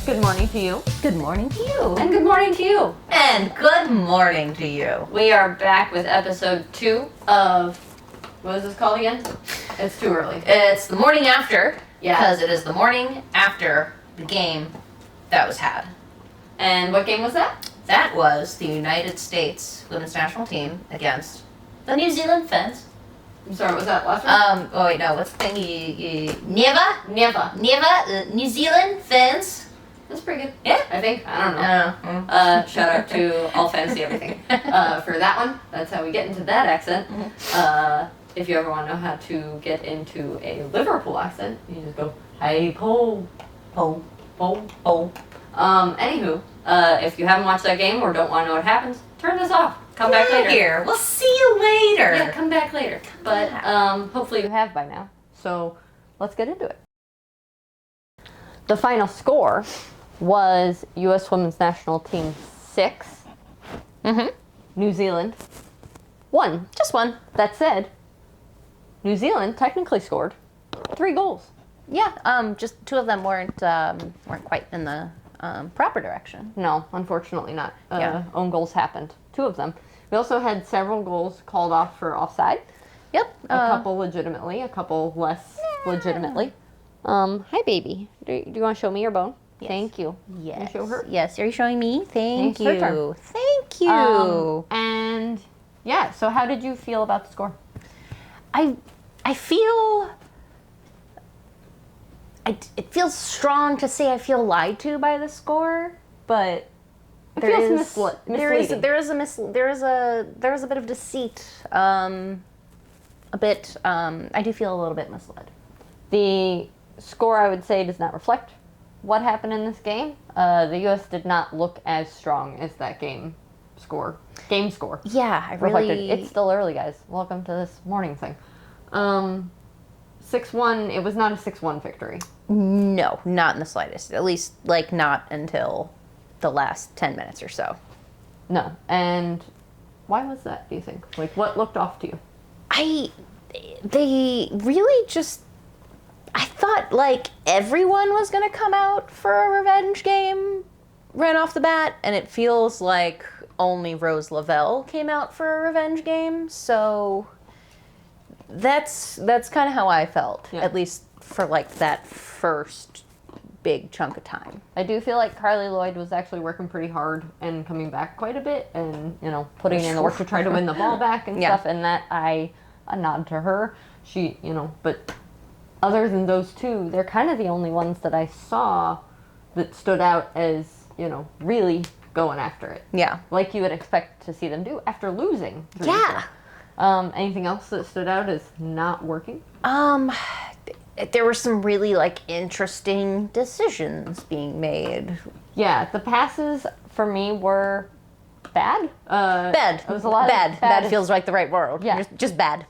Good morning to you. Good morning to you. And good morning to you. And good morning to you. We are back with episode 2 of, what is this called again? It's too early. It's the morning after, Yeah. because it is the morning after the game that was had. And what game was that? That was the United States women's national team against the New Zealand Finns. I'm sorry, what was that last one? Oh wait, no, what's the thing? Neva, New Zealand Finns. That's pretty good. Yeah. I think. I don't know. Shout out to All Fantasy Everything for that one. That's how we get into that accent. If you ever want to know how to get into a Liverpool accent, you just go, hey, po, po, po, po. Anywho, if you haven't watched that game or don't want to know what happens, turn this off. Come back later. Here. We'll see you later. Yeah, come back later. But hopefully you have by now. So let's get into it. The final score was U.S. Women's National Team 6. New Zealand 1. Just one. That said, New Zealand technically scored 3 goals. Yeah. Just 2 of them weren't quite in the proper direction. No, unfortunately not. Yeah. Own goals happened. 2 of them. We also had several goals called off for offside. Yep. A couple legitimately, a couple less legitimately. Hi, baby. Do you want to show me your bone? Yes. Thank you. Yes. Can you show her? Yes. Are you showing me? Thank It's her you. turn. Thank you. And yeah, so how did you feel about the score? I feel. It feels strong to say I feel lied to by the score, but It feels misleading. there is a bit of deceit. I do feel a little bit misled. The score, I would say, does not reflect what happened in this game. The U.S. did not look as strong as that game score. Yeah, I Reflected. really. It's still early, guys. Welcome to this morning thing. 6-1, it was not a 6-1 victory. No, not in the slightest. At least, not until the last 10 minutes or so. No. And why was that, do you think? What looked off to you? They really just. I thought, everyone was going to come out for a revenge game right off the bat, and it feels like only Rose Lavelle came out for a revenge game, so that's kind of how I felt, at least for, that first big chunk of time. I do feel like Carly Lloyd was actually working pretty hard and coming back quite a bit and, putting in the work to try to win the ball back and stuff, and that a nod to her. She, but other than those 2, they're kind of the only ones that I saw that stood out as, really going after it. Yeah. Like you would expect to see them do after losing. Yeah. Anything else that stood out as not working? There were some really, interesting decisions being made. Yeah, the passes for me were bad. Bad. It was a lot bad. of Bad feels like the right word. Yeah. Just bad.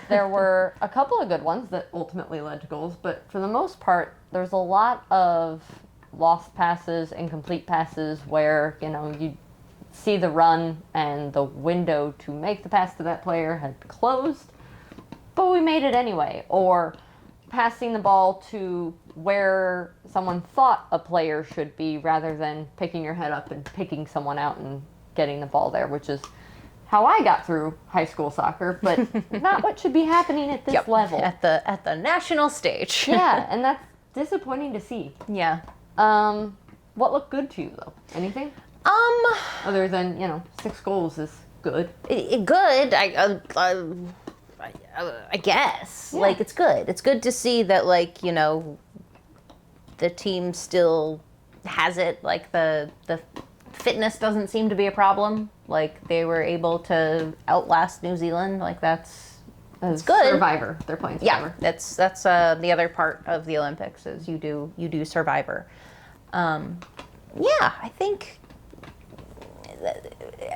There were a couple of good ones that ultimately led to goals, but for the most part, there's a lot of lost passes, incomplete passes where, you see the run and the window to make the pass to that player had closed, but we made it anyway. Or passing the ball to where someone thought a player should be rather than picking your head up and picking someone out and getting the ball there, which is how I got through high school soccer, but not what should be happening at this level. At the national stage. Yeah, and that's disappointing to see. Yeah. What looked good to you, though? Anything? Other than, 6 goals is good. Good. I guess. Yeah. It's good. It's good to see that, the team still has it. The fitness doesn't seem to be a problem. They were able to outlast New Zealand. That's good. Survivor. They're playing Survivor. Yeah, that's the other part of the Olympics is you do Survivor. I think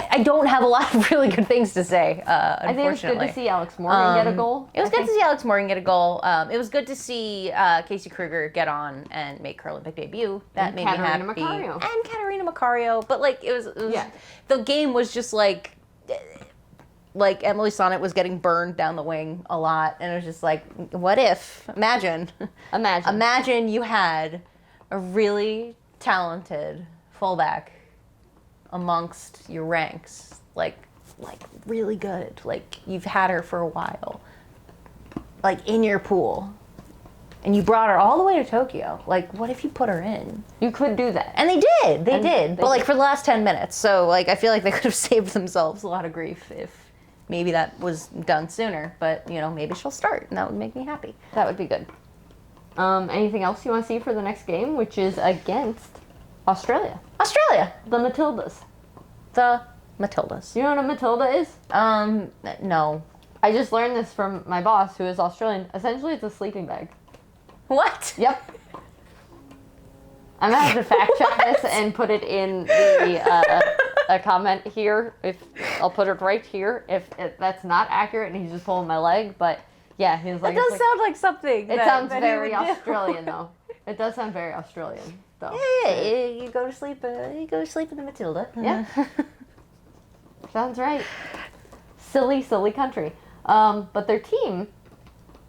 I don't have a lot of really good things to say, unfortunately. I think it was good to see Alex Morgan get a goal. It was good to see Alex Morgan get a goal. It was good to see Casey Kruger get on and make her Olympic debut. That made me happy. Macario. And Katarina Macario. But it was the game was just like Emily Sonnet was getting burned down the wing a lot, and it was just what if? Imagine you had a really talented fullback amongst your ranks, like really good, like you've had her for a while, like in your pool, and you brought her all the way to Tokyo, like what if you put her in? You could do that. And they did, but like for the last 10 minutes, so like I feel like they could have saved themselves a lot of grief if maybe that was done sooner, but you know, maybe she'll start and that would make me happy. That would be good. Anything else you want to see for the next game, which is against Australia? The Matildas. You know what a Matilda is? No. I just learned this from my boss, who is Australian. Essentially, it's a sleeping bag. What? Yep. I'm gonna have to fact check this and put it in the a comment here. If I'll put it right here. If that's not accurate and he's just pulling my leg, but yeah, he's like. It does sound like something. It sounds very Australian though. It does sound very Australian though. Yeah, you go to sleep. You go to sleep in the Matilda. Yeah. Sounds right. Silly country. But their team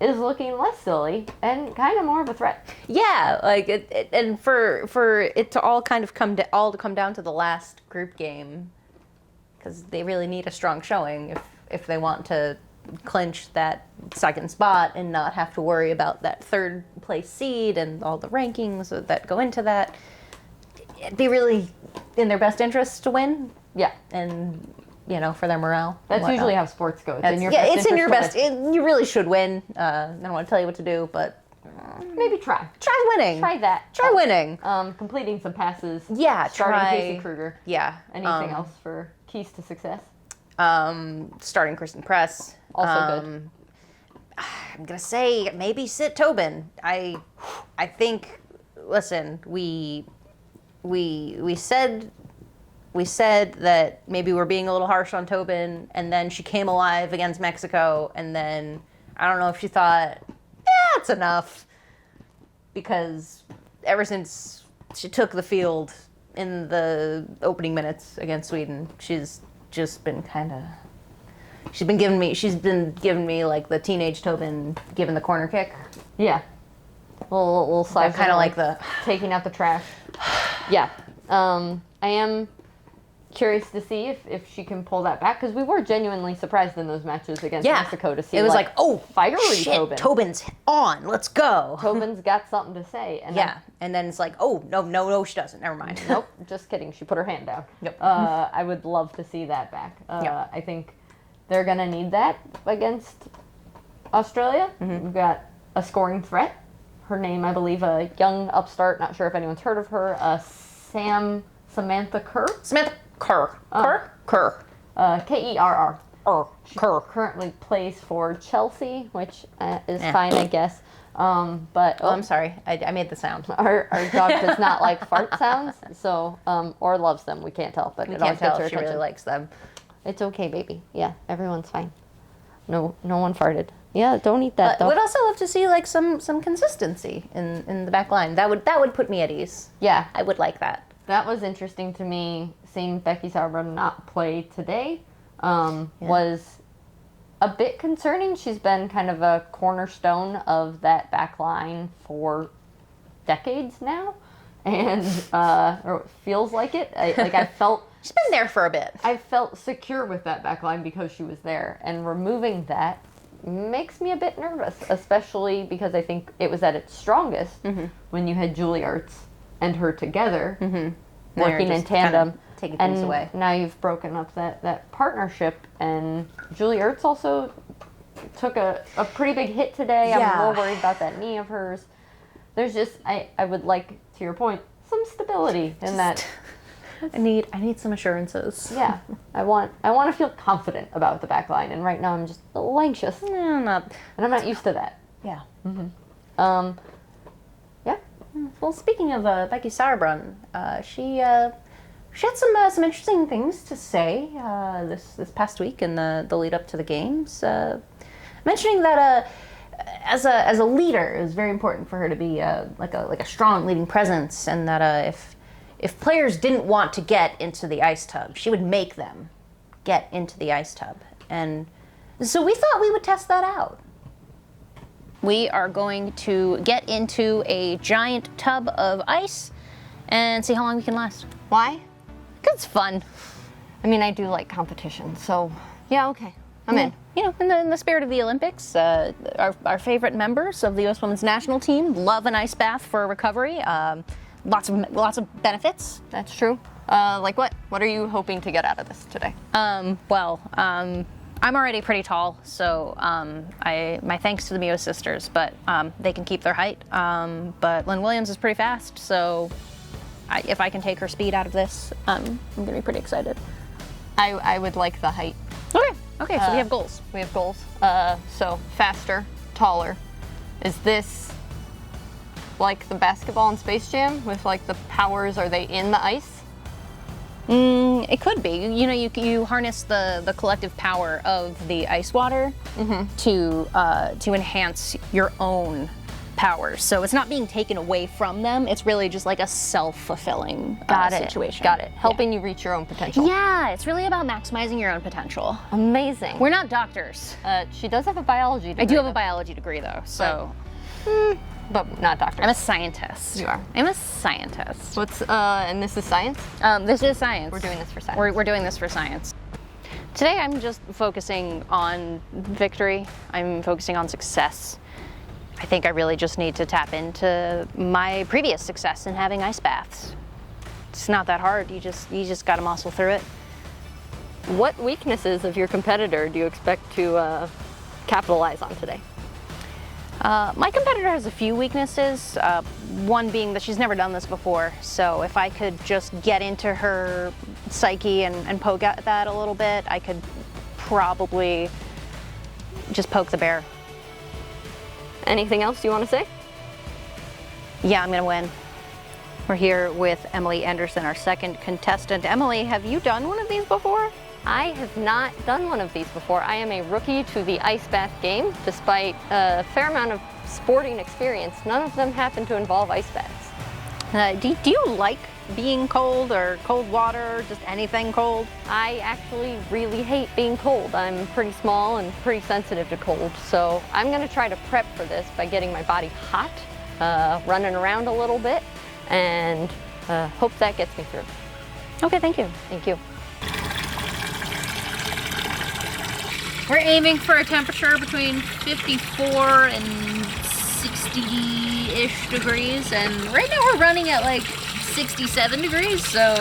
is looking less silly and kind of more of a threat. Yeah, like it and for it to all kind of come down to the last group game, because they really need a strong showing if they want to clinch that second spot and not have to worry about that third place seed and all the rankings that go into that. It'd be really in their best interest to win. Yeah, and you know, for their morale. That's usually how sports go. It's in your best. You really should win. I don't want to tell you what to do, but maybe try winning. Try that. Try winning. Completing some passes. Yeah, starting try Casey Kruger. Yeah. Anything else for keys to success? Starting Kristen Press. Also good. I'm gonna say maybe sit Tobin. I think. Listen, we said that maybe we're being a little harsh on Tobin, and then she came alive against Mexico, and then I don't know if she thought, it's enough, because ever since she took the field in the opening minutes against Sweden, she's just been she's been giving me like the teenage Tobin giving the corner kick. Yeah. Little slice. Kind of like the taking out the trash. Yeah. I am curious to see if she can pull that back, because we were genuinely surprised in those matches against Mexico to see it was like fiery shit, Tobin. Tobin's on, let's go. Tobin's got something to say. And and then it's like, no, she doesn't, never mind. Nope, just kidding, she put her hand down. Yep. I would love to see that back. I think they're gonna need that against Australia. Mm-hmm. We've got a scoring threat. Her name, I believe, a young upstart, not sure if anyone's heard of her, Samantha Kerr. Kerr. Kerr. She Kerr. currently plays for Chelsea, which is fine, I guess. But I'm sorry, I made the sound. Our dog does not like fart sounds, so or loves them. We can't tell, but We it can't always gets tell her if she attention. really likes them. It's okay, baby. Yeah, everyone's fine. No one farted. Yeah, don't eat that. But would also love to see like some consistency in the back line. That would put me at ease. Yeah, I would like that. that was interesting to me. Seeing Becky Sauerbrunn not play today was a bit concerning. She's been kind of a cornerstone of that back line for decades now, and or it feels like it. I felt She's been there for a bit. I felt secure with that back line because she was there, and removing that makes me a bit nervous, especially because I think it was at its strongest when you had Julie Ertz and her together working in tandem. Taking things And away. now you've broken up that partnership, and Julie Ertz also took a pretty big hit today. Yeah. I'm a little worried about that knee of hers. There's just, I would like, to your point, some stability in that. I need some assurances. Yeah, I want to feel confident about the back line, and right now I'm just a little anxious, No, not. and I'm not used to that. Yeah. Yeah. Well, speaking of Becky Sauerbrunn, she had some interesting things to say this past week in the lead up to the games, mentioning that as a leader, it was very important for her to be like a strong leading presence, and that if players didn't want to get into the ice tub, she would make them get into the ice tub, and so we thought we would test that out. We are going to get into a giant tub of ice, and see how long we can last. Why? Because it's fun. I mean, I do like competition, so yeah, okay. I'm in. You know, in the spirit of the Olympics, our favorite members of the U.S. Women's National Team love an ice bath for recovery. Lots of benefits. That's true. Like what? What are you hoping to get out of this today? I'm already pretty tall, so my thanks to the Mio sisters, but they can keep their height. But Lynn Williams is pretty fast, so if I can take her speed out of this, I'm gonna be pretty excited. I would like the height. Okay, so we have goals. We have goals. So faster, taller. Is this like the basketball in Space Jam with like the powers? Are they in the ice? It could be. You know, you harness the collective power of the ice water to enhance your own powers. So it's not being taken away from them. It's really just like a self-fulfilling situation. Got it. Helping you reach your own potential. Yeah, it's really about maximizing your own potential. Amazing. We're not doctors. She does have a biology degree. I do have a biology degree though, so. But not doctor. I'm a scientist. You are. I'm a scientist. And this is science? This is science. We're doing this for science. We're doing this for science. Today I'm just focusing on victory. I'm focusing on success. I think I really just need to tap into my previous success in having ice baths. It's not that hard. You just gotta muscle through it. What weaknesses of your competitor do you expect to capitalize on today? My competitor has a few weaknesses, one being that she's never done this before, so if I could just get into her psyche and poke at that a little bit, I could probably just poke the bear. Anything else you want to say? Yeah, I'm gonna win. We're here with Emily Anderson, our second contestant. Emily, have you done one of these before? I have not done one of these before. I am a rookie to the ice bath game. Despite a fair amount of sporting experience, none of them happen to involve ice baths. Do you like being cold or cold water, just anything cold? I actually really hate being cold. I'm pretty small and pretty sensitive to cold, so I'm gonna try to prep for this by getting my body hot, running around a little bit, and hope that gets me through. Okay, thank you. Thank you. We're aiming for a temperature between 54 and 60-ish degrees, and right now we're running at like 67 degrees, so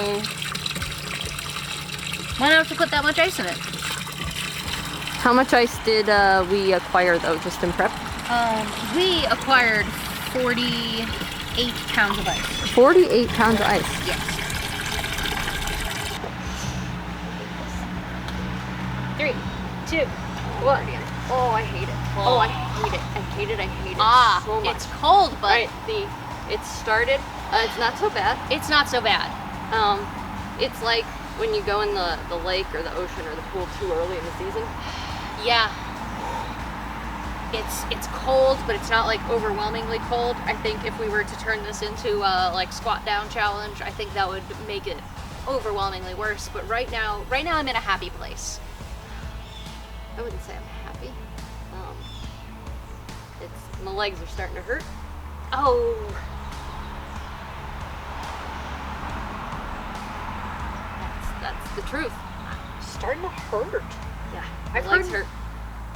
why not have to put that much ice in it? How much ice did we acquire though, just in prep? We acquired 48 pounds of ice. 48 pounds of ice? Yes. 3, 2, 1. Oh, I hate it. Oh, I hate it. I hate it. I hate it so much. It's cold, but Right, it started. It's not so bad. it's not so bad. It's like when you go in the lake or the ocean or the pool too early in the season. Yeah. It's cold, but it's not like overwhelmingly cold. I think if we were to turn this into a like squat down challenge, I think that would make it overwhelmingly worse. But right now I'm in a happy place. I wouldn't say I'm happy. My legs are starting to hurt. Oh. That's the truth. It's starting to hurt. Yeah, I've my legs heard- hurt.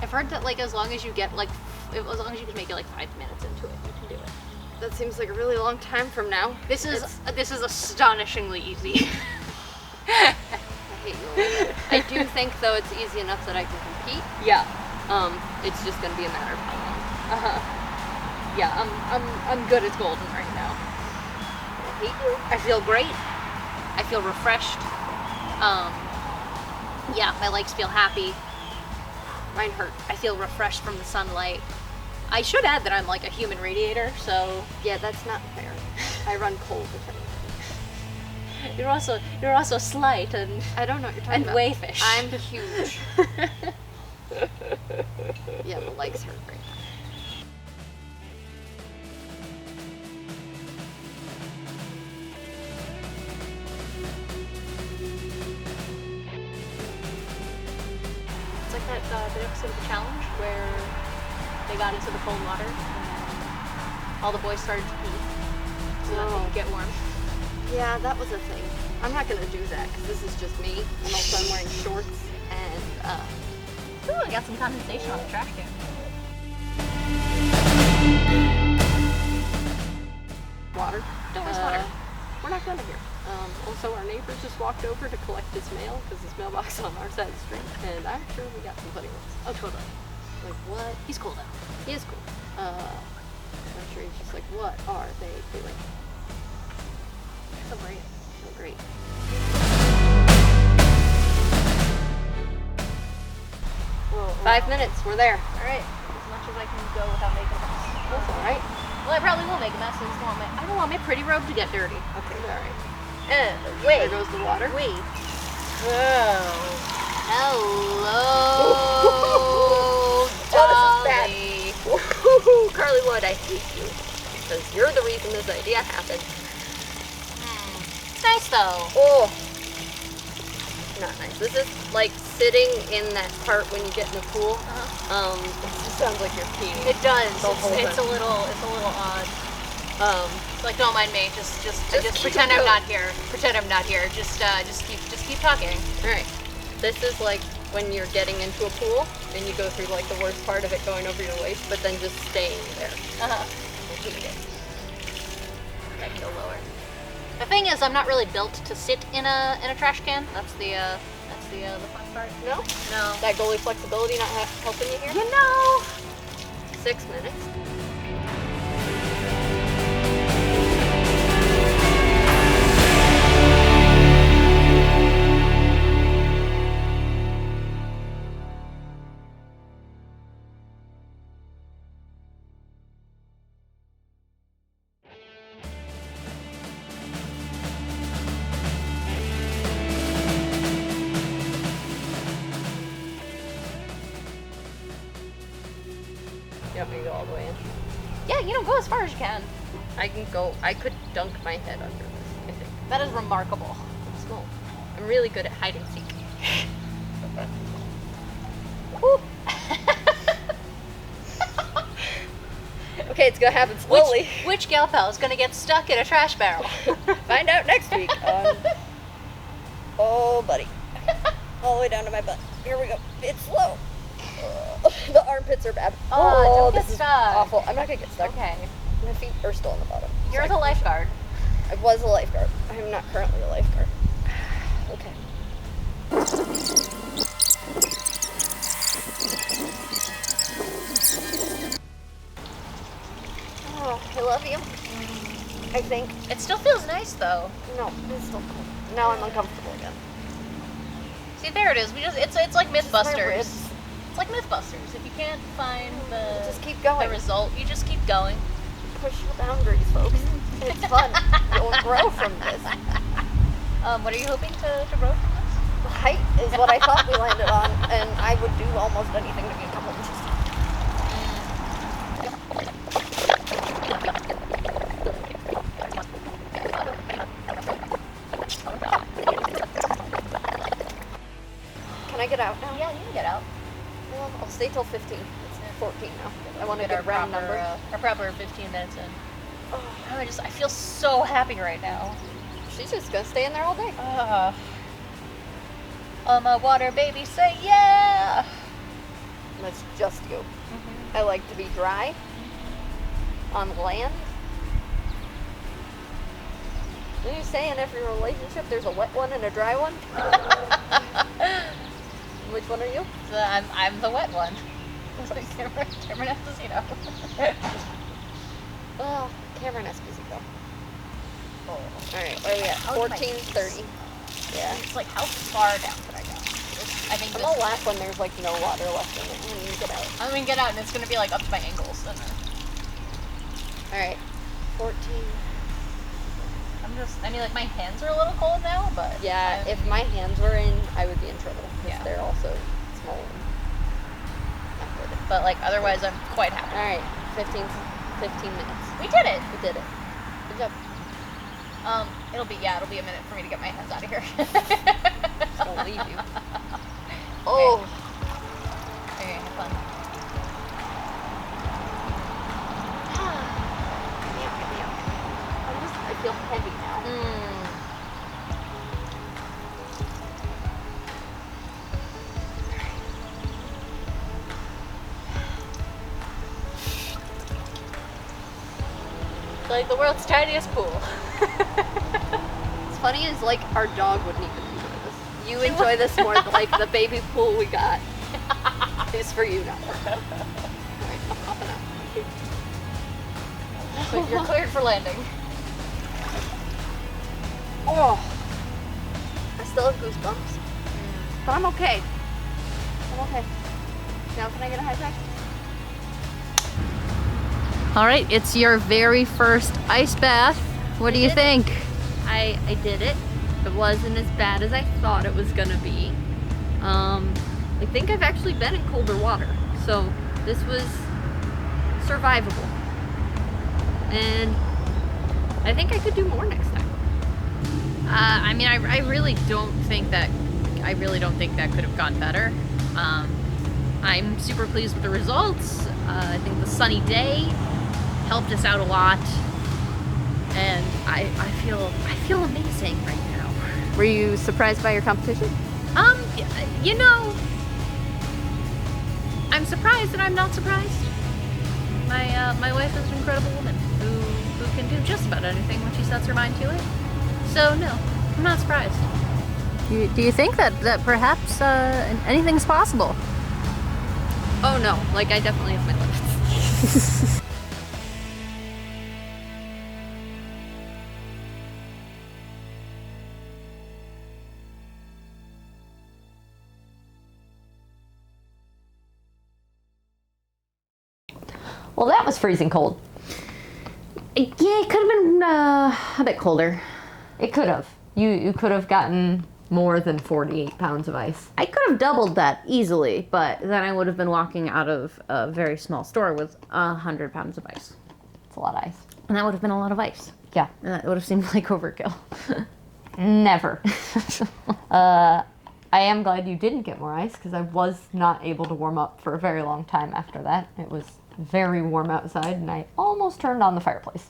I've heard that like as long as you get like as long as you can make it like 5 minutes into it, you can do it. That seems like a really long time from now. This is astonishingly easy. I hate you. I do think though it's easy enough that I can compete. Yeah. It's just gonna be a matter of how long. Yeah, I'm good as golden right now. I hate you. I feel great. I feel refreshed. Yeah, my legs feel happy. Mine hurt. I feel refreshed from the sunlight. I should add that I'm like a human radiator, so Yeah, that's not fair. I run cold with anything. you're also slight and I don't know what you're talking about. wayfish. I'm huge. Yeah, the legs hurt right now. It's like that episode of The Challenge where they got into the cold water and all the boys started to pee so that they could get warm. Yeah, that was a thing. I'm not gonna do that because this is just me, and also I'm wearing shorts and Ooh, I got some condensation on the trash can. water. Don't waste water. We're not gonna here. Also, our neighbor just walked over to collect his mail because his mailbox is on our side of the street, and I'm sure we got some pudding rolls. Oh, totally. Like what? He's cool though. He is cool. I'm sure he's just like, what are they doing? So great. So great. Whoa, 5 minutes. We're there. All right. As much as I can go without making a mess. That's all right. Well, I probably will make a mess. I don't want my pretty robe to get dirty. Okay, all right. Wait. There goes the water. Wait. Whoa. Hello, Dolly. Woohoo, Carly Wood, I hate you because you're the reason this idea happened. It's nice though. Oh, not nice. This is like sitting in that part when you get in the pool. It just sounds like you're peeing. It does. The whole It's a time. little odd. It's Like, don't mind me. Just keep pretend I'm going. not here. Pretend I'm not here. Just keep talking. all right. This is like when you're getting into a pool and you go through like the worst part of it going over your waist, but then just staying there. I hate it. I can go lower. The thing is, I'm not really built to sit in a trash can. That's the fun part. No? No. That goalie flexibility not helping you here? You know. 6 minutes. You want me to go all the way in? Yeah, go as far as you can. I could dunk my head under this, I think. That is remarkable. Small. I'm really good at hide and seek. Woo. Okay, it's gonna happen slowly. Which GalPal is gonna get stuck in a trash barrel? Find out next week. Oh, buddy. All the way down to my butt. Here we go. It's slow. The armpits are bad. Oh, don't this get is stuck. awful. I'm not gonna get stuck. Okay. My feet are still on the bottom. You're So the lifeguard. I was a lifeguard. I am not currently a lifeguard. Okay. Oh, I love you. I think. It still feels nice though. No, it's still cool. Now I'm uncomfortable again. See, there it is. It's like My MythBusters. ribs. It's like MythBusters. If you can't find the Just keep going. result, you just keep going. Push your boundaries, folks. It's fun. You'll grow from this. What are you hoping to grow from this? Height is what I thought we landed on, and I would do almost anything to be a couple inches. Can I get out now? Yeah, you can get out. Well, I'll stay till 15. It's 14 now. I want to Get get our a round proper, number. our proper 15 minutes in. Oh, I feel so happy right now. she's just gonna stay in there all day. My water baby, say yeah. That's just you. I like to be dry on land. Are you saying every relationship there's a wet one and a dry one? Which one are you? So I'm the wet one. Cameron Esposito. Well, Cameron Esposito. Oh. Alright, where are we at? How is my 14:30. Yeah. It's like, how far down can I go? I think I'm this, gonna laugh when there's like no water left in it when you get out. I'm gonna get out and it's gonna be like up to my ankles. And Alright. 14. like my hands are a little cold now, but Yeah, if my hands were in, I would be in trouble. Yeah. They're also small and not good. but like otherwise I'm quite happy. Alright, 15 minutes. We did it. We did it. Good job. It'll be a minute for me to get my hands out of here. Just gonna leave you. Oh. Okay, have fun. I feel heavy now. like the world's tiniest pool. What's funny is like our dog wouldn't even enjoy this. You enjoy this more than like the baby pool we got is for you now. Alright, I'm popping out. So you're cleared for landing. Oh, I still have goosebumps, but I'm okay. I'm okay. Now can I get a high five? All right, it's your very first ice bath. What do you think? I did it. It wasn't as bad as I thought it was gonna be. I think I've actually been in colder water, so this was survivable. And I think I could do more next time. I mean, I really don't think that could have gone better. I'm super pleased with the results. I think the sunny day helped us out a lot, and I feel amazing right now. Were you surprised by your competition? You know, I'm surprised that I'm not surprised. My wife is an incredible woman who can do just about anything when she sets her mind to it. So no, I'm not surprised. Do you think that perhaps anything's possible? Oh no, like I definitely have my limits. Well, that was freezing cold. Yeah, it could have been a bit colder. It could have. You could have gotten more than 48 pounds of ice. I could have doubled that easily, but then I would have been walking out of a very small store with 100 pounds of ice. It's a lot of ice. And that would have been a lot of ice. Yeah. And that would have seemed like overkill. Never. I am glad you didn't get more ice because I was not able to warm up for a very long time after that. It was very warm outside and I almost turned on the fireplace.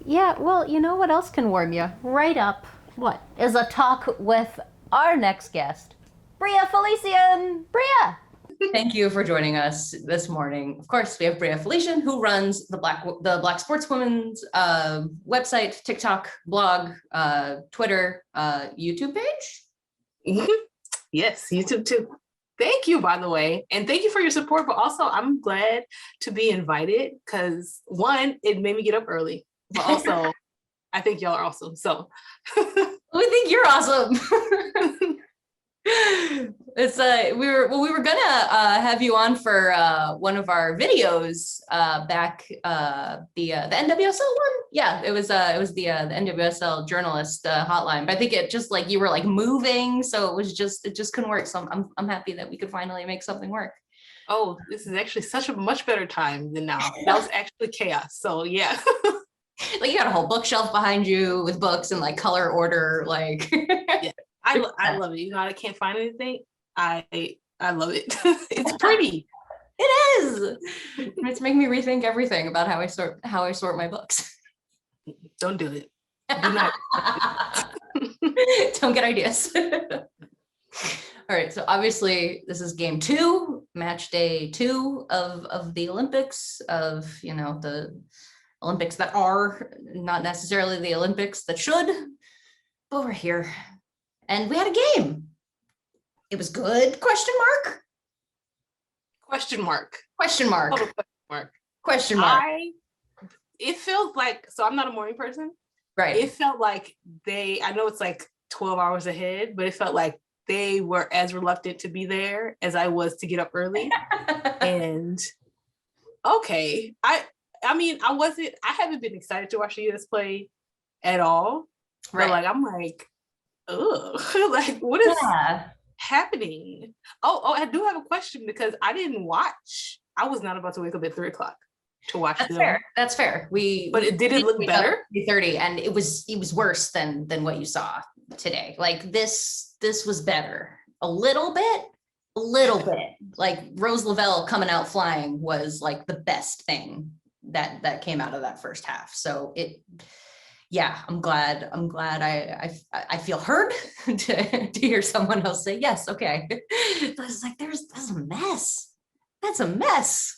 Yeah, well, you know what else can warm you right up? What? Is a talk with our next guest, Bria Felicien. Bria! Thank you for joining us this morning. Of course, we have Bria Felicien, who runs the Black Sportswoman's website, TikTok, blog, Twitter, YouTube page. Yes, YouTube too. Thank you, by the way. And thank you for your support, but also I'm glad to be invited because one, it made me get up early, but also I think y'all are awesome. So We think you're awesome. It's we were gonna have you on for one of our videos back the NWSL one. Yeah, it was the NWSL journalist hotline. But I think it just like you were like moving, so it just couldn't work. So I'm happy that we could finally make something work. oh, this is actually such a much better time than now. That was actually chaos. So yeah. Like you got a whole bookshelf behind you with books in like color order, like Yeah. I love it. You know, I can't find anything. I love it. It's pretty. It is. It's making me rethink everything about how I sort my books. Don't do it. Do not. Don't get ideas. All right. So obviously this is game 2, match day 2 of the Olympics, of, you know, the Olympics that are not necessarily the Olympics that should, but we're here. And we had a game. It was good, question mark? Question mark. Question mark. Total question mark. Question mark. It feels like, so I'm not a morning person. Right. It felt like I know it's like 12 hours ahead, but it felt like they were as reluctant to be there as I was to get up early. And okay, I mean, I haven't been excited to watch the US play at all. Right. But like, I'm like, ugh, like what is happening? Oh, I do have a question because I didn't watch. I was not about to wake up at 3:00 to watch That's them. fair. That's fair. But it did look better. 3:30, and it was worse than what you saw today. Like this was better. A little bit. Like Rose Lavelle coming out flying was like the best thing that came out of that first half. So I'm glad I feel heard to hear someone else say yes. Okay. But it's like that's a mess. That's a mess.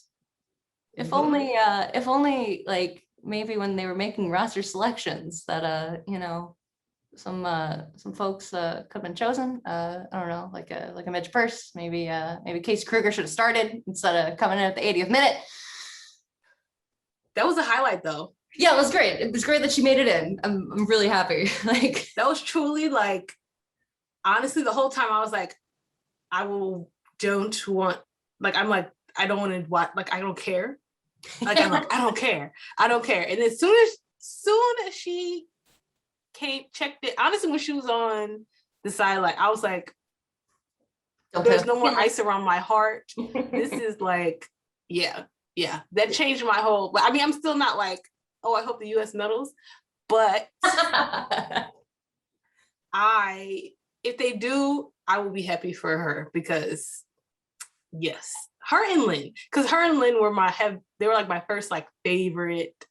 If only like maybe when they were making roster selections that some folks could have been chosen. I don't know, like a Mitch Purse, maybe Casey Kruger should have started instead of coming in at the 80th minute. That was a highlight though. Yeah, it was great. It was great that she made it in. I'm really happy. Like, that was truly like, honestly, the whole time I was like, I don't want to watch, like, I don't care. Like, I'm like, I don't care. And then soon as she checked it, honestly, when she was on the sideline, I was like, there's no more ice around my heart. This is like, yeah. That changed my whole, I mean, I'm still not like, oh, I hope the US medals, but if they do, I will be happy for her because yes, her and Lynn were they were like my first like favorite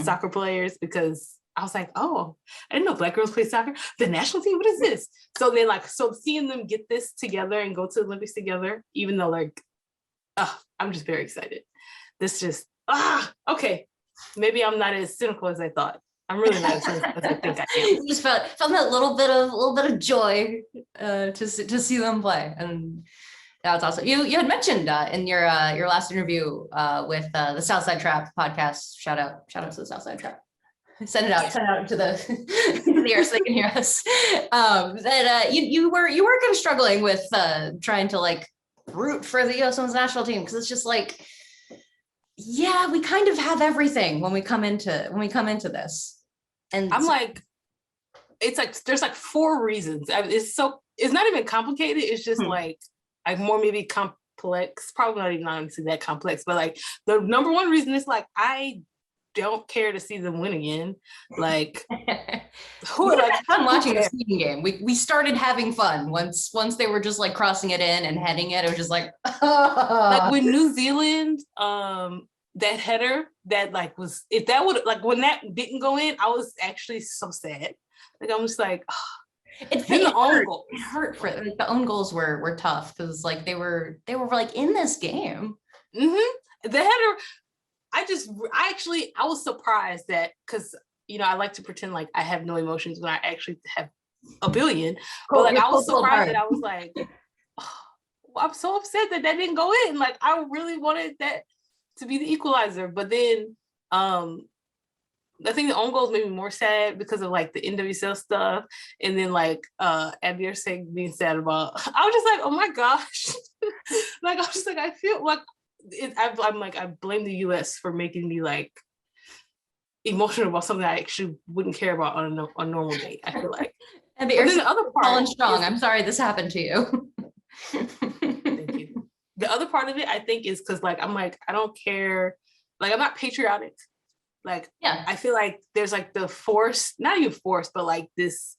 soccer players, because I was like, oh, I didn't know Black girls play soccer. The national team, what is this? So then so seeing them get this together and go to the Olympics together, even though like, I'm just very excited. This just, okay. Maybe I'm not as cynical as I thought. I'm really not as cynical as I think I am. Just felt that little bit of joy to see them play, and that's awesome. You had mentioned in your last interview with the Southside Trap podcast. Shout out to the Southside Trap. Send it out to the to the air so they can hear us. That you were kind of struggling with trying to like root for the US Women's national team, because it's just like, yeah, we kind of have everything when we come into this. And I'm like, it's like there's like 4 reasons. It's not even complicated. It's just like more maybe complex. Probably not even honestly that complex. But like the number one reason is like, I don't care to see them win again. Like, I'm watching the Sweden game. We started having fun once they were just like crossing it in and heading it. It was just like, like when New Zealand, that header that like was, if that would like when that didn't go in, I was actually so sad. Like I'm just like, it hurt for like, the own goals were tough because like they were like in this game. The header, I was surprised that, because I like to pretend like I have no emotions when I actually have a billion. But like I was surprised that I was like, I'm so upset that didn't go in. Like I really wanted that to be the equalizer. But then I think the own goals made me more sad because of like the NWSL stuff, and then like Abby Erseg being sad about. I was just like, oh my gosh, like I was just like, I feel like I'm like, I blame the US for making me like emotional about something I actually wouldn't care about on a normal day. I feel like. And the other part, strong. I'm sorry this happened to you. Thank you. The other part of it, I think, is because like I'm like, I don't care. Like I'm not patriotic. Like, yeah, I feel like there's like the force, not even force, but like this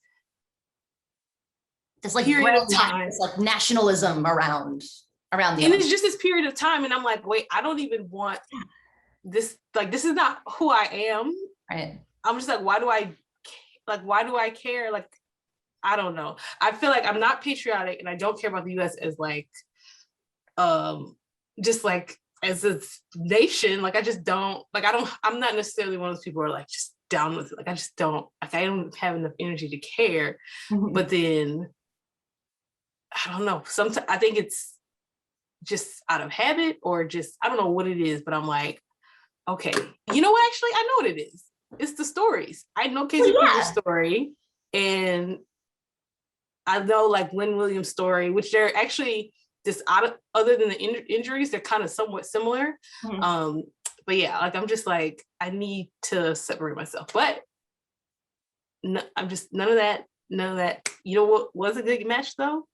like period of time, it's like nationalism around the and it's just this period of time, and I'm like, wait, I don't even want this. Like, this is not who I am. Right. I'm just like, why do I care? Like, I don't know. I feel like I'm not patriotic, and I don't care about the US as like, just like as a nation. Like, I just don't like. I'm not necessarily one of those people who are like just down with it. Like, I just don't like. I don't have enough energy to care. But then, I don't know. Sometimes I think it's just out of habit, or just I don't know what it is. But I'm like, okay, you know what? Actually, I know what it is. It's the stories. I know Casey Kruger's story, and I know like Lynn Williams' story, which they're actually just other than the injuries, they're kind of somewhat similar. But yeah, like I'm just like, I need to separate myself. But no, I'm just none of that. You know what was a good match though?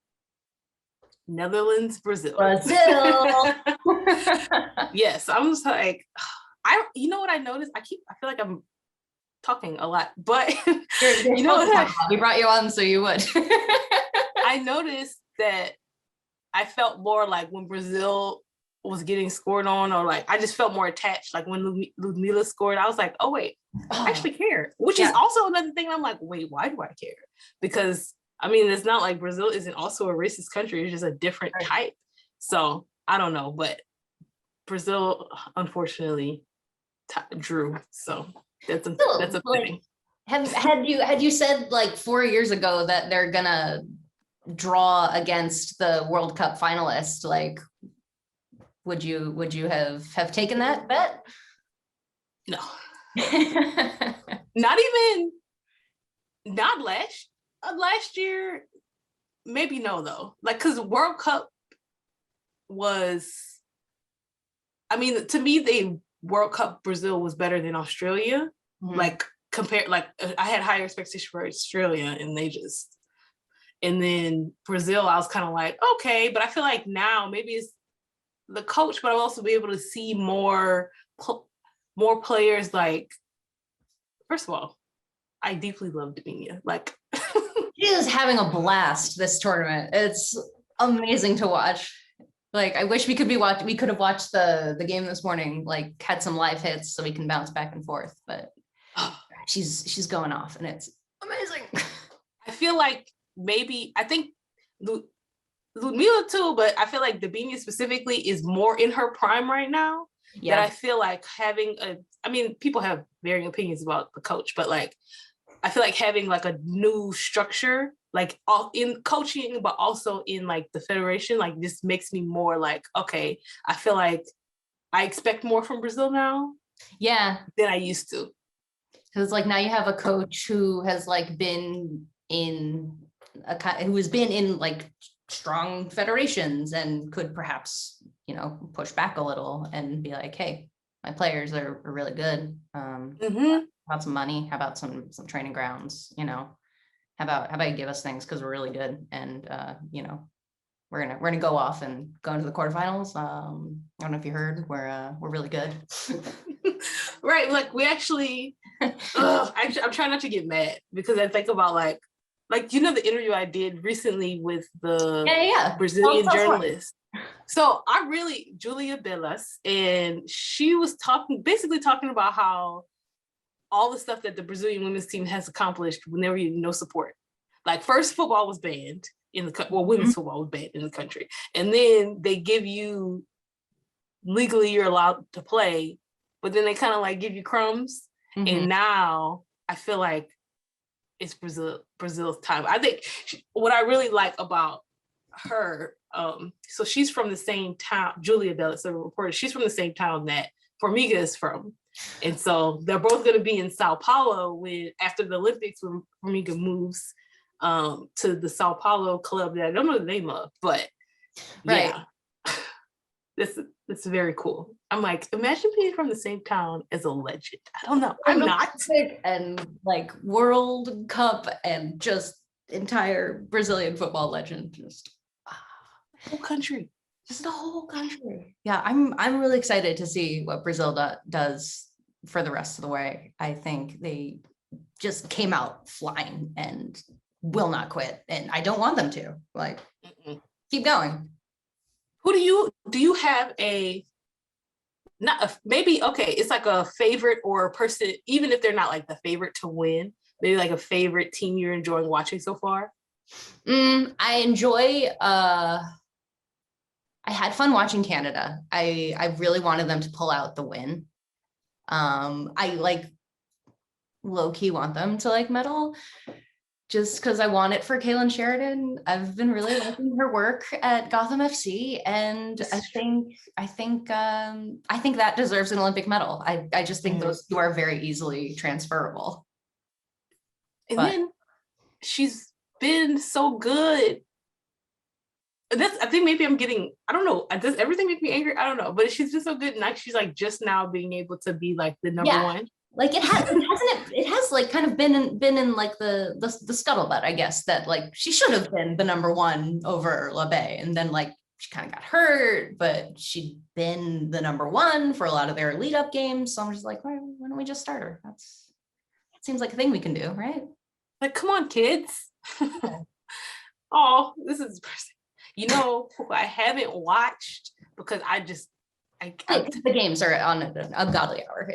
Netherlands, Brazil. Yes, I'm just like, you know what I noticed? I feel like I'm talking a lot, but you know what? We brought you on so you would. I noticed that I felt more like when Brazil was getting scored on, or like I just felt more attached. Like when Ludmila scored, I was like, oh wait, I actually care. Which is also another thing. I'm like, wait, why do I care? Because I mean, it's not like Brazil isn't also a racist country. It's just a different type. So I don't know, but Brazil unfortunately drew. So That's Still, that's like, upsetting. had you said like 4 years ago that they're gonna draw against the World Cup finalist, like would you have taken that bet? No, not even not last year. Maybe no though. Like because World Cup was, I mean, to me, the World Cup Brazil was better than Australia. Mhm. Like compared, like I had higher expectations for Australia, and then Brazil, I was kind of like, okay, but I feel like now maybe it's the coach, but I'll also be able to see more players. Like, first of all, I deeply love Davinia. Like, She is having a blast this tournament. It's amazing to watch. Like, I wish we could have watched the game this morning, like had some live hits so we can bounce back and forth, but she's going off and it's amazing. I feel like I think Ludmila too, but I feel like Davinia specifically is more in her prime right now. Yeah. That I feel like I mean, people have varying opinions about the coach, but like, I feel like having like a new structure, like all in coaching, but also in like the federation, like this makes me more like, okay, I feel like I expect more from Brazil now. Yeah. Than I used to. Because like now you have a coach who has like who has been in like strong federations and could perhaps, push back a little and be like, hey, my players are really good. How about some money? How about some training grounds? How about you give us things because we're really good, and we're gonna go off and go into the quarterfinals. I don't know if you heard, we're really good. Right, like we actually. I'm trying not to get mad because I think about like the interview I did recently with the Brazilian journalist. So Julia Bellas, and she was basically talking about how all the stuff that the Brazilian women's team has accomplished when there were no support. Like first football was banned in the women's football was banned in the country, and then they give you legally you're allowed to play, but then they kind of like give you crumbs. And now I feel like it's Brazil's time. I think what I really like about her, so she's from the same town, Julia Bellis, a reporter, she's from the same town that Formiga is from. And so they're both going to be in Sao Paulo after the Olympics when Formiga moves to the Sao Paulo club that I don't know the name of, but yeah. This is very cool. I'm like, imagine being from the same town as a legend. I don't know. I'm not. And like World Cup and just entire Brazilian football legend. Just whole country. Just the whole country. Yeah, I'm really excited to see what Brazil does for the rest of the way. I think they just came out flying and will not quit. And I don't want them to. Like, keep going. Who do you have it's like a favorite or a person, even if they're not like the favorite to win, maybe like a favorite team you're enjoying watching so far? I enjoy, I had fun watching Canada. I really wanted them to pull out the win. I like low-key want them to like medal, just because I want it for Kaylin Sheridan. I've been really liking her work at Gotham FC, and I think that deserves an Olympic medal. I just think those two are very easily transferable. And then she's been so good. I think maybe I'm getting, I don't know, does everything make me angry? I don't know, but she's been so good, and like she's like just now being able to be like the number one. Like it has like kind of been in like the scuttlebutt, I guess, that like she should have been the number one over LeBay, and then like she kind of got hurt, but she'd been the number one for a lot of their lead up games. So I'm just like, why don't we just start her? That seems like a thing we can do, right? Like, come on, kids. Oh, this is who I haven't watched because the games are on an ungodly hour.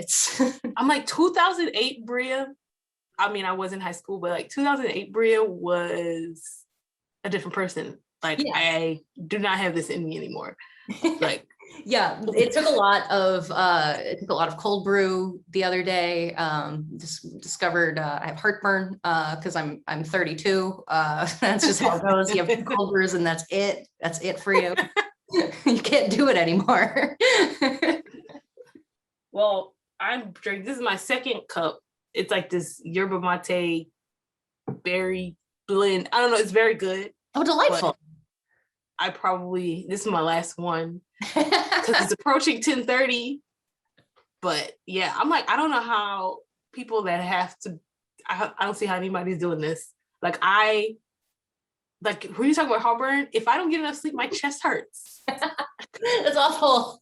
I'm like 2008 Bria. I mean, I was in high school, but like 2008 Bria was a different person. Like I do not have this in me anymore. Like Yeah, it took a lot of cold brew the other day. Discovered I have heartburn because I'm 32. That's just how it goes. You have two cold brews and that's it. That's it for you. You can't do it anymore. Well, I'm drinking. This is my second cup. It's like this yerba mate berry blend. I don't know. It's very good. Oh, delightful. This is my last one because it's approaching 10:30. But yeah, I'm like, I don't know how people that have to, I don't see how anybody's doing this. Like when you talk about heartburn, if I don't get enough sleep, my chest hurts. That's awful.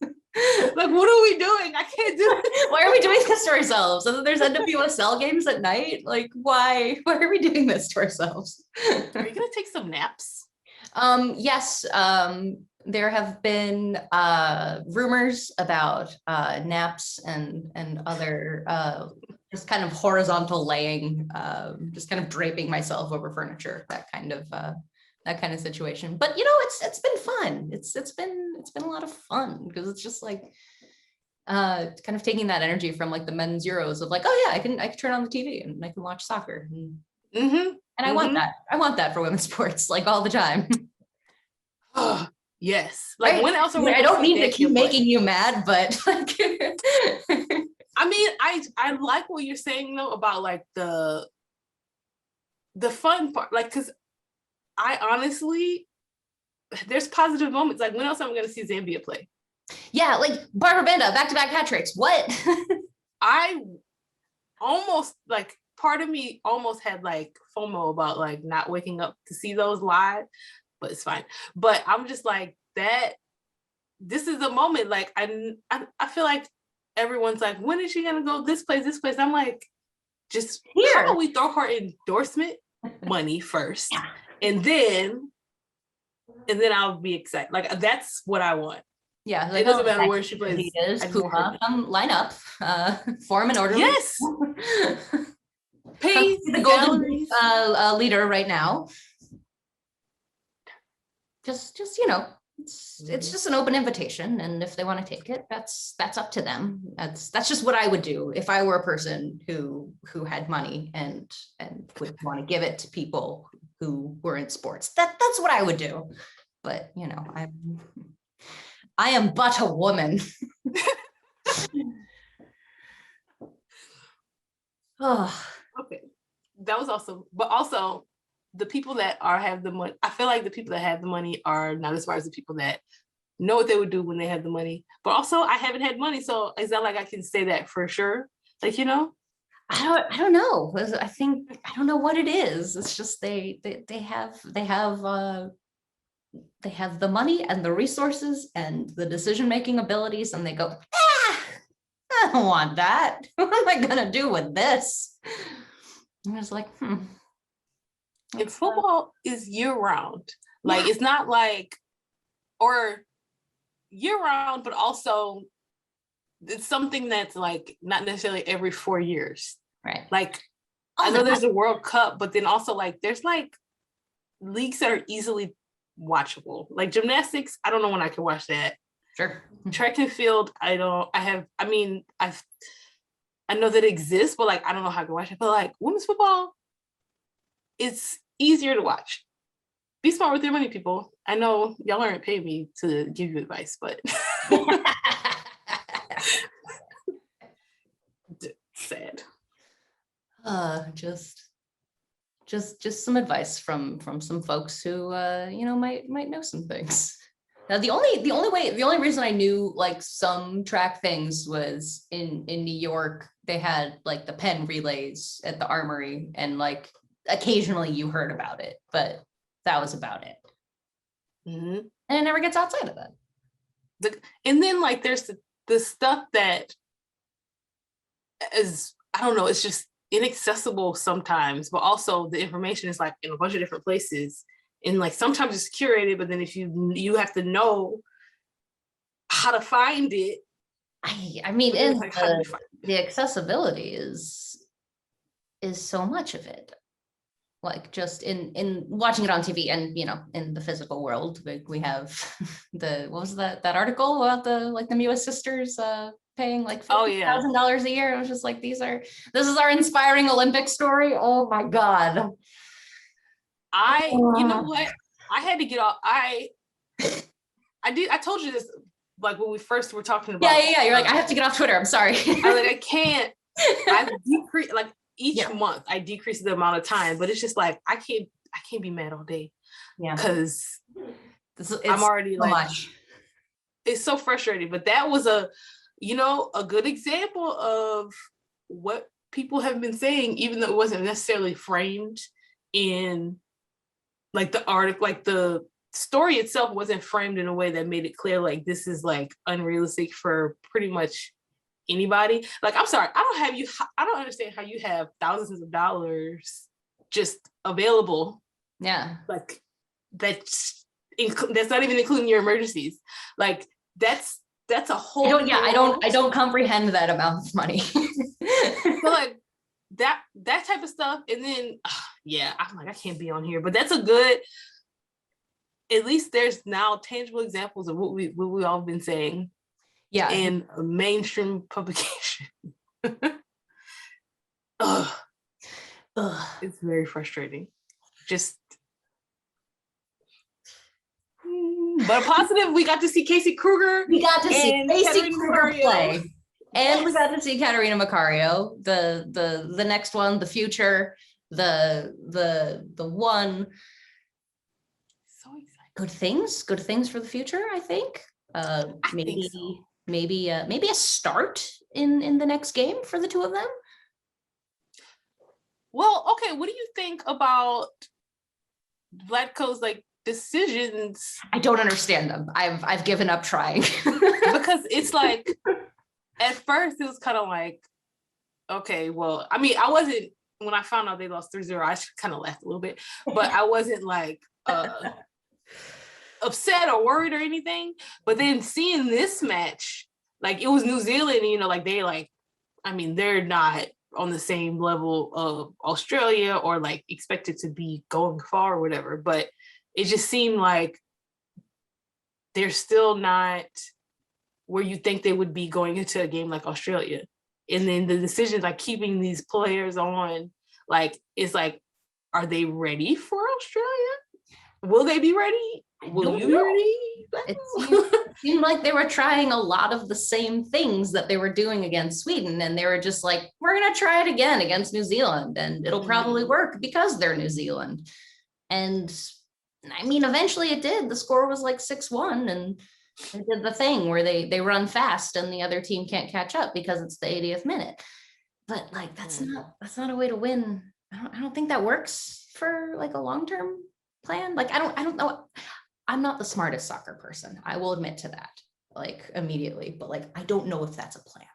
Like, what are we doing? I can't do it. Why are we doing this to ourselves? And then there's NWSL games at night. Like, why are we doing this to ourselves? Are you gonna take some naps? Yes. There have been rumors about naps and other just kind of horizontal laying, just kind of draping myself over furniture, that kind of situation. But it's been fun. It's been a lot of fun because it's just like kind of taking that energy from like the men's Euros of like, oh yeah, I can turn on the TV and I can watch soccer. And I want that. I want that for women's sports, like all the time. Oh, yes. Like right. when else are we? I don't mean to keep making you mad, but like I mean, I like what you're saying though about like the fun part, like because I honestly, there's positive moments. Like when else am I going to see Zambia play? Yeah, like Barbara Banda, back-to-back hat tricks. What? I almost like part of me almost had like FOMO about like not waking up to see those live, but it's fine. But I'm just like that. This is a moment. Like I feel like everyone's like, when is she gonna go this place? I'm like, just here. How about we throw her endorsement money first, yeah. and then I'll be excited. Like that's what I want. Yeah, like, it doesn't matter where she plays. Puma, come line up, form an order. Yes. Pay the golden leader right now. Just it's just an open invitation, and if they want to take it, that's up to them. That's just what I would do if I were a person who had money and would want to give it to people who were in sports. That's what I would do. But I am but a woman. Oh, okay. That was awesome. But also the people that have the money, I feel like the people that have the money are not as smart as the people that know what they would do when they have the money. But also I haven't had money. So is that like I can say that for sure? Like, I don't know. I don't know what it is. It's just they have the money and the resources and the decision-making abilities, and they go, I don't want that. What am I gonna do with this? And I was like, And football is year-round. Like it's not like, or year-round, but also it's something that's like not necessarily every 4 years. Right. Like I know there's a World Cup, but then also like there's like leagues that are easily watchable. Like gymnastics, I don't know when I can watch that. Sure. Track and field, I know that it exists, but like I don't know how to watch it. But like women's football, it's easier to watch. Be smart with your money, people. I know y'all aren't paying me to give you advice, but sad. Just some advice from some folks who might know some things. Now the only reason I knew like some track things was in New York. They had like the pen relays at the Armory, and like occasionally you heard about it, but that was about it. Mm-hmm. And it never gets outside of that. And then like there's the stuff that is, I don't know, it's just inaccessible sometimes, but also the information is like in a bunch of different places, and like sometimes it's curated, but then if you have to know how to find it. I mean, and like, the accessibility is so much of it. like just in watching it on TV and, you know, in the physical world, we have what was that article about the Mewis sisters paying like $50,000 a year. I was just like, this is our inspiring Olympic story. Oh my God. You know what? I had to get off. I told you this like when we first were talking about. Yeah. You're like, I have to get off Twitter. I'm sorry. I can't. I decrease like each month. I decrease the amount of time, but it's just like I can't be mad all day. Yeah, because I'm already so like much. It's so frustrating. But that was a good example of what people have been saying, even though it wasn't necessarily framed in like the article, like the story itself wasn't framed in a way that made it clear like this is like unrealistic for pretty much anybody. Like, I'm sorry, I don't understand how you have thousands of dollars just available. Yeah. Like that's not even including your emergencies. Like that's a whole I don't comprehend that amount of money. So like that type of stuff. And then I'm like, I can't be on here, but that's a good, at least there's now tangible examples of what we all been saying. Yeah. In a mainstream publication. It's very frustrating. Just but a positive, we got to see Casey Kruger. We got to see Casey Kruger play. And we got to see Katerina Macario, the next one, the future, the one. So excited. Good things for the future, I think. Maybe a start in the next game for the two of them. Well, okay, what do you think about Vlatko's like decisions? I don't understand them. I've given up trying. Because it's like at first it was kind of like, okay, well, I mean, I wasn't, when I found out they lost 3-0, I kind of laughed a little bit, but I wasn't like upset or worried or anything. But then seeing this match, like it was New Zealand, you know, like they're not on the same level of Australia or like expected to be going far or whatever, but it just seemed like they're still not where you think they would be going into a game like Australia. And then the decisions like keeping these players on, like, it's like, are they ready for Australia? Will they be ready? Will you be ready? It seemed like they were trying a lot of the same things that they were doing against Sweden. And they were just like, we're going to try it again against New Zealand. And it'll probably work because they're New Zealand. And I mean, eventually it did. The score was like 6-1. And they did the thing where they run fast and the other team can't catch up because it's the 80th minute. But like, that's not a way to win. I don't think that works for like a long-term plan. Like, I don't know. I'm not the smartest soccer person. I will admit to that, like, immediately, but like, I don't know if that's a plan.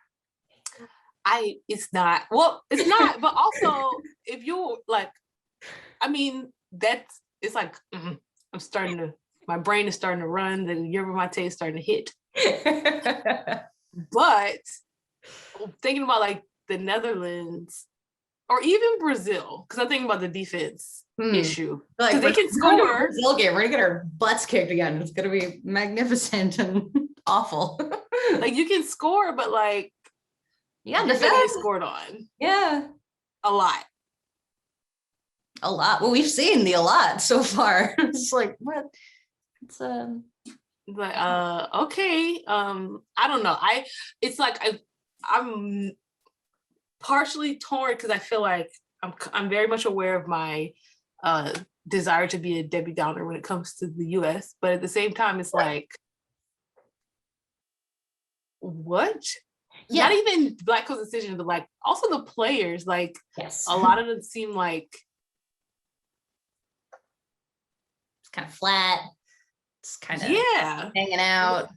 It's not, but also if you like, I mean, it's like, my brain is starting to run, the yerba mate is starting to hit. But thinking about like the Netherlands or even Brazil, because I'm thinking about the defense issue. Because they can score. Brazil game, we're gonna get our butts kicked again. It's gonna be magnificent and awful. Like you can score, but like you got to get scored on. Yeah, a lot. Well, we've seen a lot so far. It's like what? It's But okay. I don't know. It's like I'm partially torn because I feel like I'm very much aware of my desire to be a Debbie Downer when it comes to the US, but at the same time it's like, what? Yeah. Not even Vlatko's decision, but like also the players, like yes. A lot of them seem like it's kind of flat. It's kind of hanging out.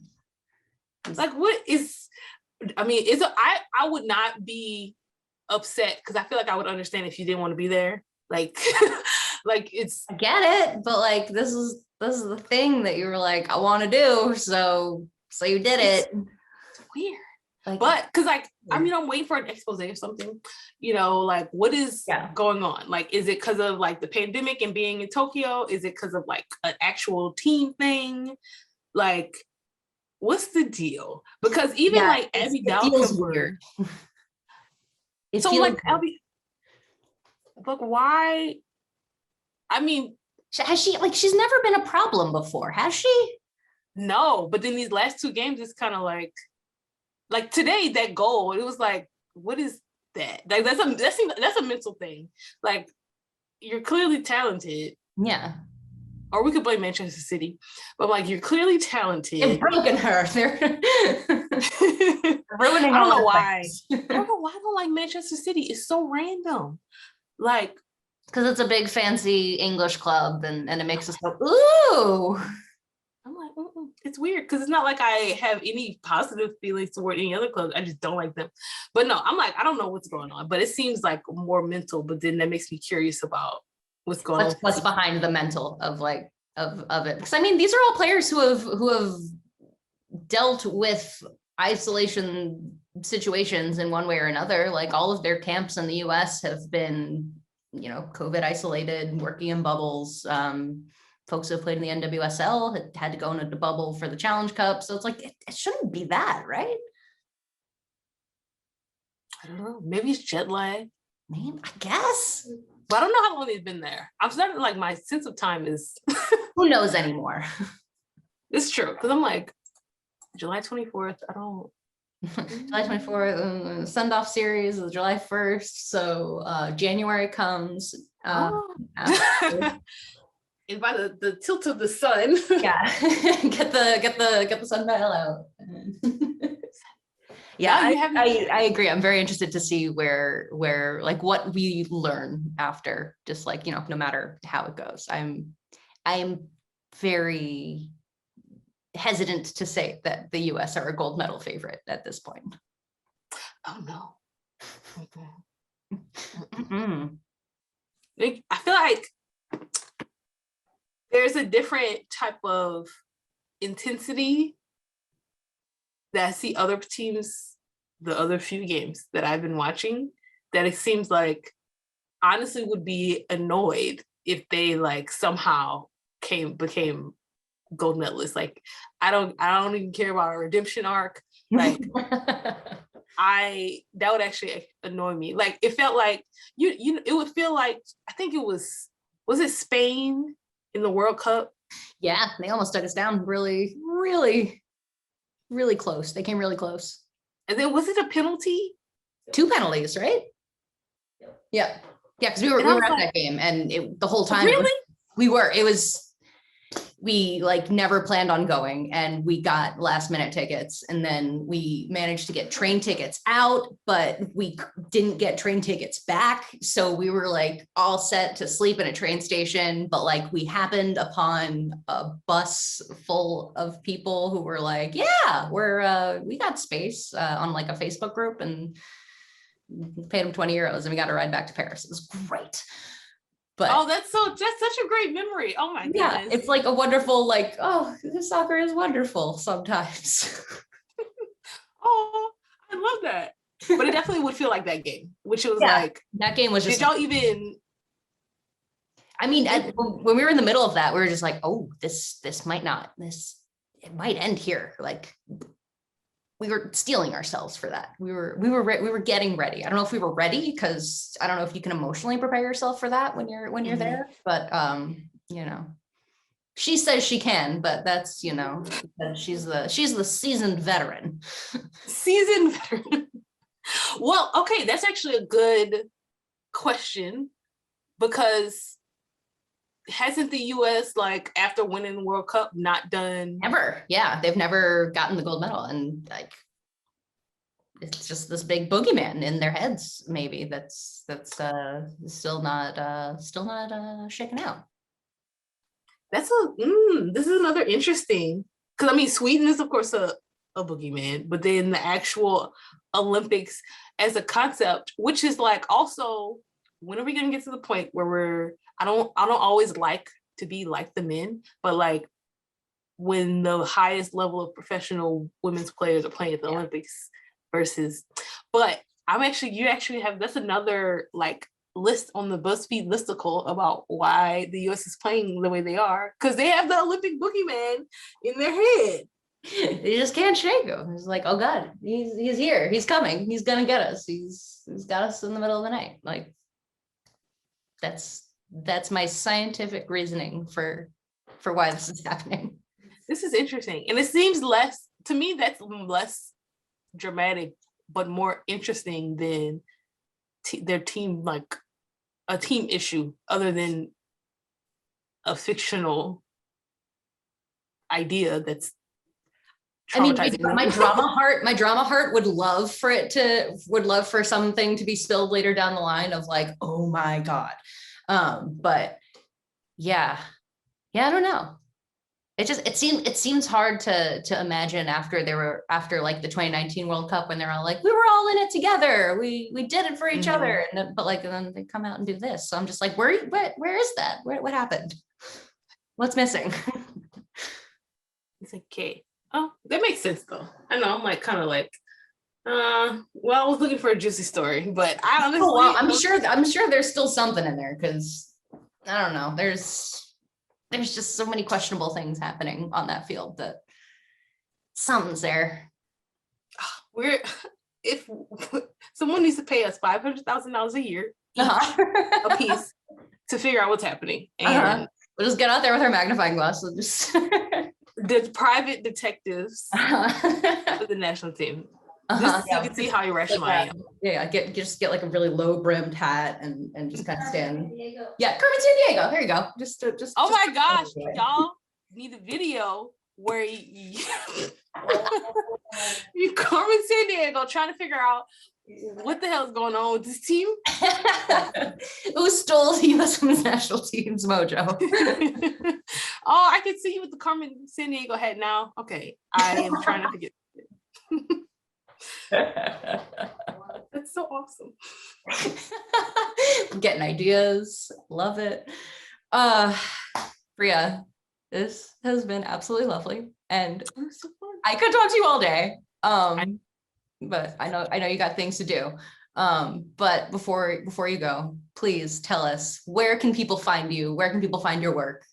Like what is, I mean, I would not be upset because I feel like I would understand if you didn't want to be there. Like, like it's. I get it, but like this is the thing that you were like, I want to do, so you did it. It's weird. Like, but because like, I mean, I'm waiting for an expose or something, like what is going on? Like, is it because of like the pandemic and being in Tokyo? Is it because of like an actual team thing? Like, what's the deal? Because even like Abby Dow confirmed. So like Abby, like why? I mean, has she, like, she's never been a problem before, has she? No, but then these last 2 games, it's kind of like today, that goal, it was like, what is that? Like that's a mental thing. Like, you're clearly talented. Yeah. Or we could blame Manchester City, but like, you're clearly talented. They've broken her. They're ruining. I don't know why. I don't know why I don't like Manchester City. It's so random. Like, because it's a big fancy English club, and it makes us go, ooh. I'm like, it's weird because it's not like I have any positive feelings toward any other club. I just don't like them. But no, I'm like, I don't know what's going on, but it seems like more mental. But then that makes me curious about what's going on. What's behind the mental of like of it? Because I mean, these are all players who have dealt with isolation situations in one way or another. Like, all of their camps in the US have been, COVID isolated, working in bubbles. Folks who have played in the NWSL had to go into the bubble for the Challenge Cup. So it's like, it shouldn't be that, right? I don't know. Maybe it's jet lag. Man, I guess. But I don't know how long they've been there. I'm starting, like, my sense of time is... Who knows anymore? It's true. Because I'm like, July 24th, I don't... July 24th, send-off series is July 1st. So January comes. And by the tilt of the sun. Yeah. get the sundial out. Yeah, I agree. I'm very interested to see where like what we learn after, just like, no matter how it goes. I'm very hesitant to say that the US are a gold medal favorite at this point. Oh no. Mm-mm. I feel like there's a different type of intensity that I see other teams, the other few games that I've been watching, that it seems like honestly would be annoyed if they like somehow became gold medalists. Like, I don't even care about a redemption arc. Like, that would actually annoy me. Like, it felt like it would feel like, I think it was it Spain in the World Cup? Yeah, they almost took us down really, really, really close. They came really close. And then was it a penalty? 2 penalties, right? Yeah. Yeah, because we were at that game, and the whole time really? We like never planned on going, and we got last minute tickets, and then we managed to get train tickets out, but we didn't get train tickets back. So we were like all set to sleep in a train station, but like we happened upon a bus full of people who were like, yeah, we got space on like a Facebook group, and paid them 20 euros and we got a ride back to Paris. It was great. But that's such a great memory. Oh my goodness. Yeah, it's like a wonderful, like, oh, soccer is wonderful sometimes. Oh, I love that. But it definitely would feel like that game, which it was like, that game was just. Did y'all even? I mean, when we were in the middle of that, we were just like, oh, this might not, it might end here. Like, we were stealing ourselves for that. We were getting ready. I don't know if we were ready, because I don't know if you can emotionally prepare yourself for that when you're mm-hmm. there. But she says she can, but that's she's the seasoned veteran. Seasoned veteran. Well, okay, that's actually a good question, because hasn't the US, like, after winning the World Cup, not done? Never. Yeah, they've never gotten the gold medal, and like it's just this big boogeyman in their heads. Maybe that's still not shaken out. This is another interesting, because I mean, Sweden is of course a boogeyman, but then the actual Olympics as a concept, which is like, also, when are we going to get to the point where I don't always like to be like the men, but like when the highest level of professional women's players are playing at the Olympics, versus, but you actually have, that's another like list on the BuzzFeed listicle about why the US is playing the way they are, because they have the Olympic boogeyman in their head. They just can't shake him. It's like, oh God, he's here. He's coming. He's gonna get us. He's got us in the middle of the night. Like that's my scientific reasoning for why this is happening. This is interesting. And it seems less, to me, that's less dramatic, but more interesting than their team, like a team issue other than a fictional idea that's traumatizing. I mean, my drama heart would love for something to be spilled later down the line of like, oh my God. But yeah, I don't know. It seems hard to imagine after like the 2019 World Cup when they're all like, we were all in it together. We did it for each other. But then they come out and do this. So I'm just like, where is that? What happened? What's missing? It's like, okay. Oh, that makes sense though. I know, I'm like kind of like, well, I was looking for a juicy story, but I honestly, well, I'm sure there's still something in there because I don't know. There's just so many questionable things happening on that field that something's there. If someone needs to pay us $500,000 a year a piece to figure out what's happening, and we'll just get out there with our magnifying glass and just the private detectives of the national team. You can see how irrational I am. Yeah, get like a really low brimmed hat and just kind of stand. Yeah, Carmen Sandiego. There you go. Just. Oh my gosh, y'all need a video where you Carmen Sandiego trying to figure out what the hell is going on with this team. Who stole the U.S. Women's National Team's mojo? Oh, I can see you with the Carmen Sandiego hat now. Okay, I am trying to forget. That's so awesome. Getting ideas, love it. Bria, this has been absolutely lovely, and So fun. I could talk to you all day. But I know you got things to do. But before you go, please tell us, where can people find you? Where can people find your work?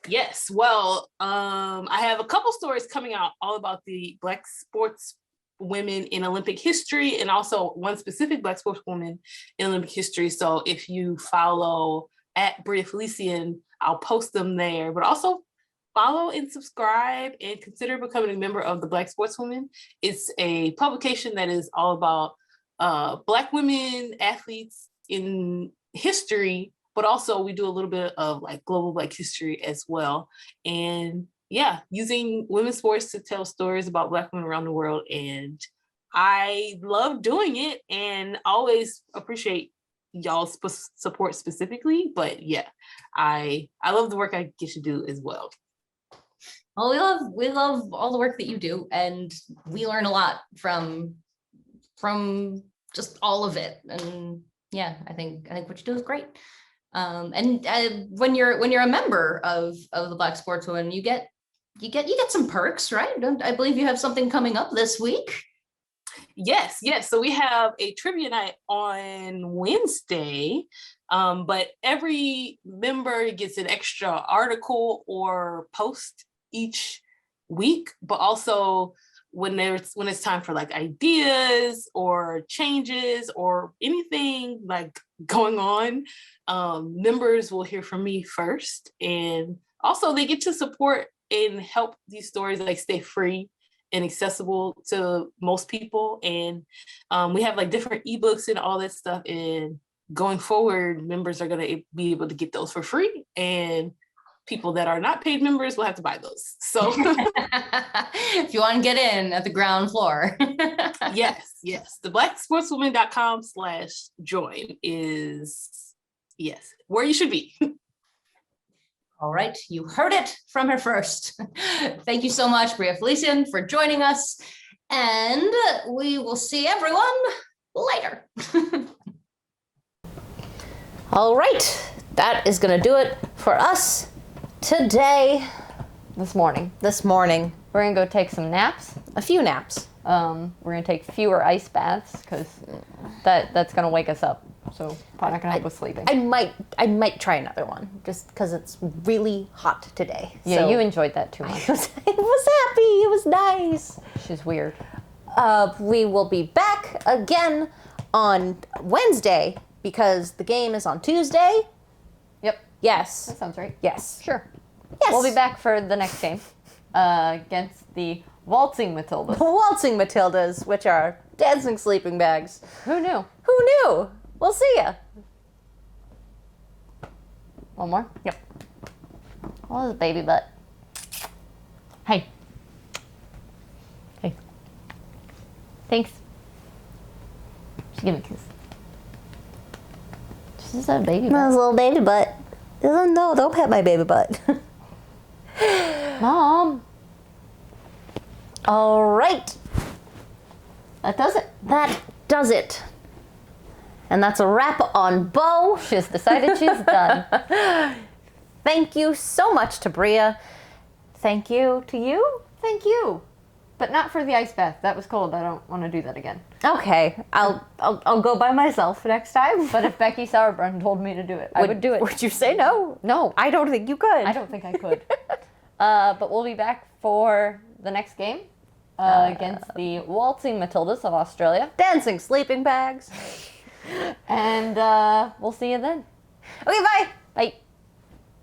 Yes, well, I have a couple stories coming out all about the Black sports women in Olympic history, and also one specific Black sports woman in Olympic history. So if you follow at Bria Felicien, I'll post them there, but also follow and subscribe and consider becoming a member of the Black Sportswoman. It's a publication that is all about Black women athletes in history, but also we do a little bit of like global Black history as well. And yeah, using women's sports to tell stories about Black women around the world. And I love doing it and always appreciate y'all's support specifically. But yeah, I love the work I get to do as well. Well, we love all the work that you do, and we learn a lot from just all of it. And yeah, I think what you do is great. And when you're a member of the Black Sportswoman, you get some perks, right? I believe you have something coming up this week. Yes. So we have a trivia night on Wednesday, but every member gets an extra article or post each week, but also when it's time for like ideas or changes or anything like going on, members will hear from me first, and also they get to support and help these stories like stay free and accessible to most people. And we have like different ebooks and all that stuff, and going forward, members are going to be able to get those for free, and people that are not paid members will have to buy those. So if you want to get in at the ground floor. yes. The blacksportswoman.com/join is where you should be. All right, you heard it from her first. Thank you so much, Bria Felicien, for joining us, and we will see everyone later. All right, that is going to do it for us today. This morning. We're going to go take some naps. A few naps. We're gonna take fewer ice baths because that's gonna wake us up. So probably not gonna help with sleeping. I might try another one just because it's really hot today. Yeah, So you enjoyed that too much. I was happy. It was nice. She's weird. We will be back again on Wednesday because the game is on Tuesday. Yep, Yes. that sounds right. Yes. Sure. Yes. We'll be back for the next game against the Waltzing Matildas. Waltzing Matildas, which are dancing sleeping bags. Who knew? Who knew? We'll see ya. One more? Yep. Oh, this baby butt. Hey. Hey. Thanks. Just give me a kiss. This is a baby butt. little baby butt. No, don't pet my baby butt. Mom. All right. That does it. That does it. And that's a wrap on Bo. She's decided she's done. Thank you so much to Bria. Thank you to you. Thank you. But not for the ice bath. That was cold. I don't want to do that again. Okay, I'll go by myself next time. But if Becky Sauerbrunn told me to do it, I would do it. Would you say no? No. I don't think you could. I don't think I could. But we'll be back for the next game against the Waltzing Matildas of Australia. Dancing sleeping bags. And we'll see you then. Okay, bye. Bye.